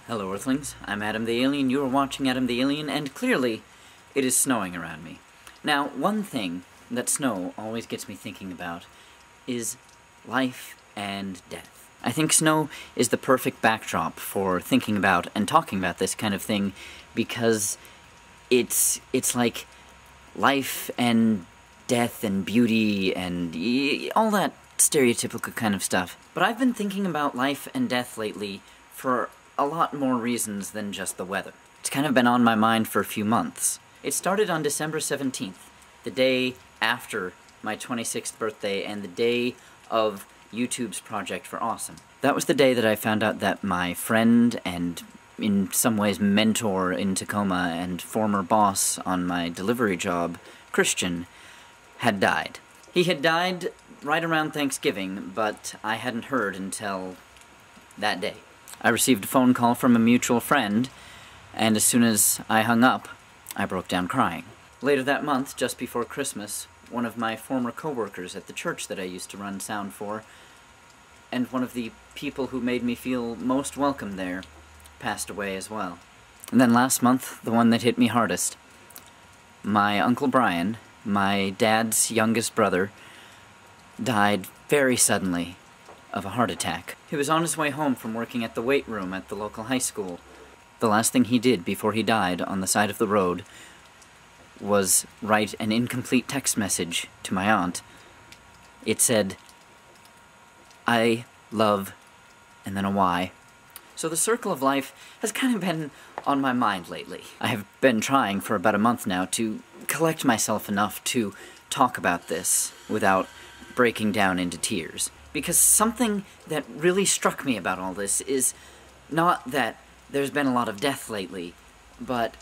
Hello Earthlings, I'm Adam the Alien, you are watching Adam the Alien, and clearly, it is snowing around me. Now, one thing that snow always gets me thinking about is life and death. I think snow is the perfect backdrop for thinking about and talking about this kind of thing, because it's like life and death and beauty and all that stereotypical kind of stuff. But I've been thinking about life and death lately for a lot more reasons than just the weather. It's kind of been on my mind for a few months. It started on December 17th, the day after my 26th birthday and the day of YouTube's Project for Awesome. That was the day that I found out that my friend and in some ways mentor in Tacoma and former boss on my delivery job, Christian, had died. He had died right around Thanksgiving, but I hadn't heard until that day. I received a phone call from a mutual friend, and as soon as I hung up, I broke down crying. Later that month, just before Christmas, one of my former co-workers at the church that I used to run sound for, and one of the people who made me feel most welcome there, passed away as well. And then last month, the one that hit me hardest. My Uncle Brian, my dad's youngest brother, died very suddenly of a heart attack. He was on his way home from working at the weight room at the local high school. The last thing he did before he died on the side of the road was write an incomplete text message to my aunt. It said, "I love," and then a Y. So the circle of life has kind of been on my mind lately. I have been trying for about a month now to collect myself enough to talk about this without breaking down into tears. Because something that really struck me about all this is not that there's been a lot of death lately, but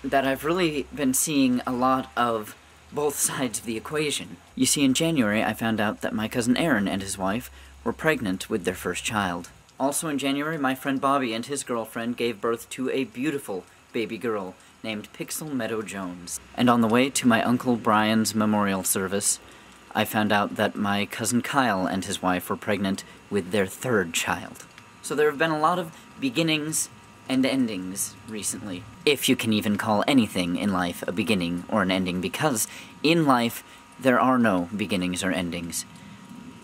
that I've really been seeing a lot of both sides of the equation. You see, in January I found out that my cousin Aaron and his wife were pregnant with their first child. Also in January, my friend Bobby and his girlfriend gave birth to a beautiful baby girl named Pixel Meadow Jones. And on the way to my Uncle Brian's memorial service, I found out that my cousin Kyle and his wife were pregnant with their third child. So there have been a lot of beginnings and endings recently, if you can even call anything in life a beginning or an ending, because in life there are no beginnings or endings.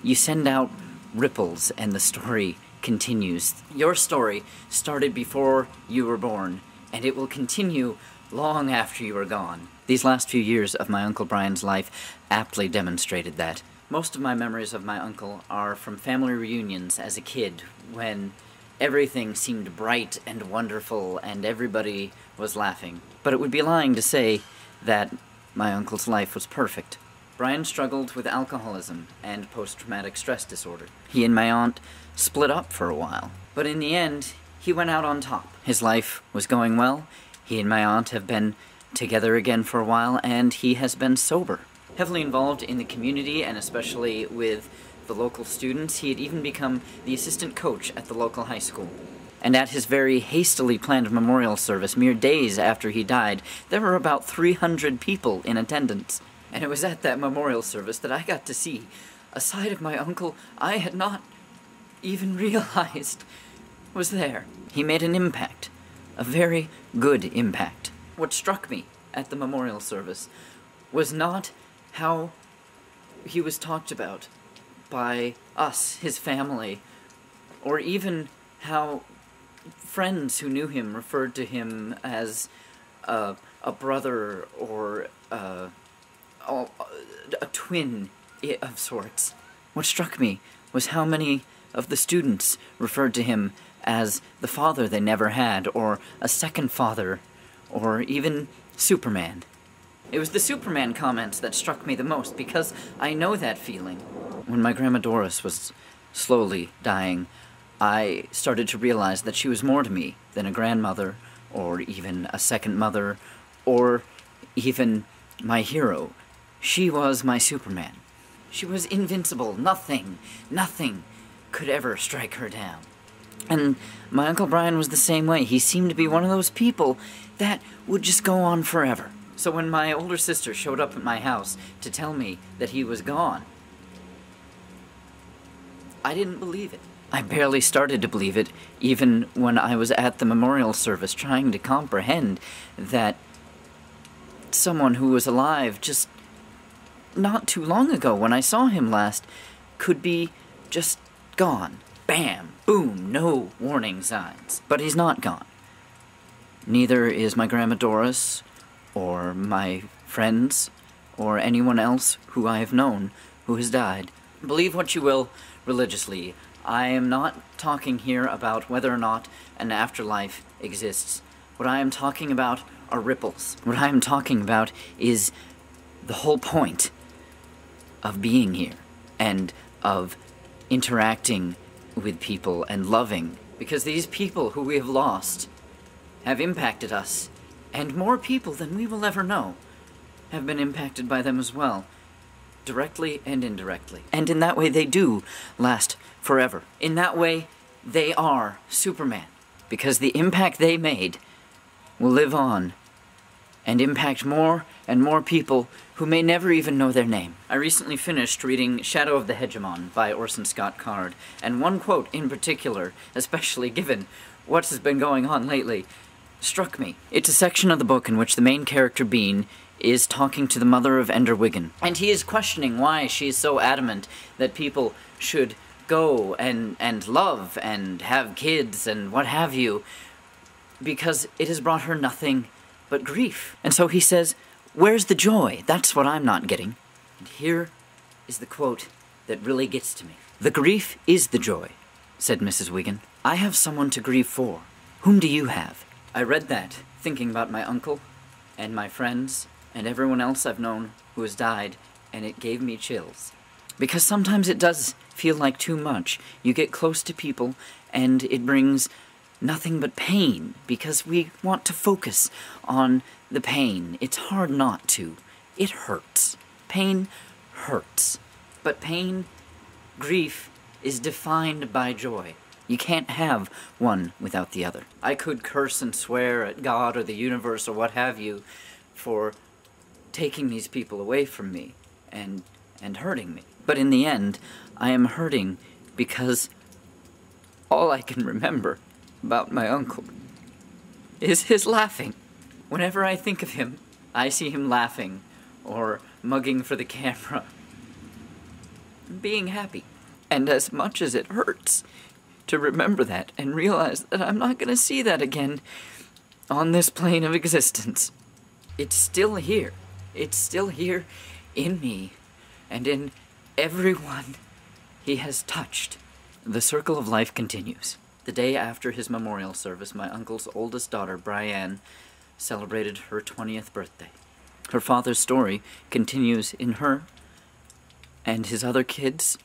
You send out ripples and the story continues. Your story started before you were born, and it will continue long after you are gone. These last few years of my Uncle Brian's life aptly demonstrated that. Most of my memories of my uncle are from family reunions as a kid, when everything seemed bright and wonderful and everybody was laughing. But it would be lying to say that my uncle's life was perfect. Brian struggled with alcoholism and post-traumatic stress disorder. He and my aunt split up for a while, but in the end, he went out on top. His life was going well. He and my aunt have been together again for a while, and he has been sober. Heavily involved in the community, and especially with the local students, he had even become the assistant coach at the local high school. And at his very hastily planned memorial service, mere days after he died, there were about 300 people in attendance. And it was at that memorial service that I got to see a side of my uncle I had not even realized was there. He made an impact, a very good impact. What struck me at the memorial service was not how he was talked about by us, his family, or even how friends who knew him referred to him as a brother or a twin of sorts. What struck me was how many of the students referred to him as the father they never had, or a second father, or even Superman. It was the Superman comments that struck me the most, because I know that feeling. When my Grandma Doris was slowly dying, I started to realize that she was more to me than a grandmother, or even a second mother, or even my hero. She was my Superman. She was invincible. Nothing could ever strike her down. And my Uncle Brian was the same way. He seemed to be one of those people that would just go on forever. So when my older sister showed up at my house to tell me that he was gone, I didn't believe it. I barely started to believe it, even when I was at the memorial service trying to comprehend that someone who was alive just not too long ago when I saw him last could be just gone. Bam! Boom! No warning signs. But he's not gone. Neither is my Grandma Doris, or my friends, or anyone else who I have known who has died. Believe what you will religiously. I am not talking here about whether or not an afterlife exists. What I am talking about are ripples. What I am talking about is the whole point of being here and of interacting with people and loving, because these people who we have lost have impacted us, and more people than we will ever know have been impacted by them as well, directly and indirectly. And in that way they do last forever. In that way they are Superman, because the impact they made will live on and impact more and more people who may never even know their name. I recently finished reading Shadow of the Hegemon by Orson Scott Card, and one quote in particular, especially given what has been going on lately, struck me. It's a section of the book in which the main character, Bean, is talking to the mother of Ender Wiggin, and he is questioning why she is so adamant that people should go and love and have kids and what have you, because it has brought her nothing but grief. And so he says, "Where's the joy? That's what I'm not getting." And here is the quote that really gets to me. "The grief is the joy," said Mrs. Wiggin. "I have someone to grieve for. Whom do you have?" I read that, thinking about my uncle, and my friends, and everyone else I've known who has died, and it gave me chills. Because sometimes it does feel like too much. You get close to people, and it brings nothing but pain, because we want to focus on the pain. It's hard not to. It hurts. Pain hurts. But pain, grief, is defined by joy. You can't have one without the other. I could curse and swear at God or the universe or what have you for taking these people away from me and hurting me. But in the end, I am hurting because all I can remember about my uncle is his laughing. Whenever I think of him, I see him laughing or mugging for the camera, being happy. And as much as it hurts to remember that and realize that I'm not going to see that again on this plane of existence, it's still here. It's still here in me and in everyone he has touched. The circle of life continues. The day after his memorial service, my uncle's oldest daughter, Brianne, celebrated her 20th birthday. Her father's story continues in her and his other kids,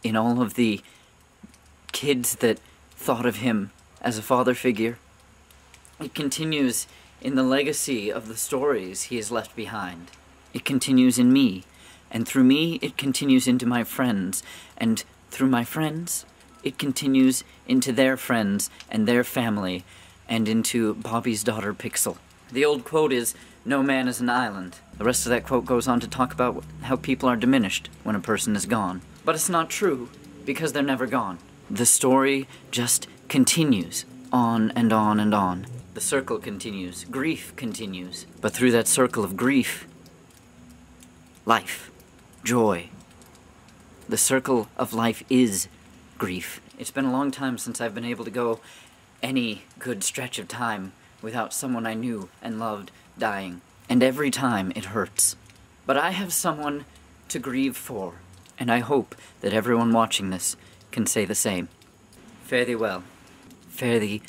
in all of the kids that thought of him as a father figure. It continues in the legacy of the stories he has left behind. It continues in me, and through me it continues into my friends, and through my friends it continues into their friends and their family, and into Bobby's daughter Pixel. The old quote is, "No man is an island." The rest of that quote goes on to talk about how people are diminished when a person is gone. But it's not true, because they're never gone. The story just continues on and on and on. The circle continues. Grief continues. But through that circle of grief, life, joy. The circle of life is grief. It's been a long time since I've been able to go any good stretch of time without someone I knew and loved dying. And every time it hurts. But I have someone to grieve for, and I hope that everyone watching this can say the same. Fare thee well. Fare thee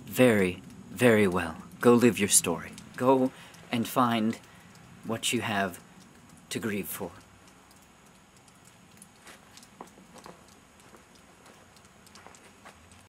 very, very well. Go live your story. Go and find what you have to grieve for.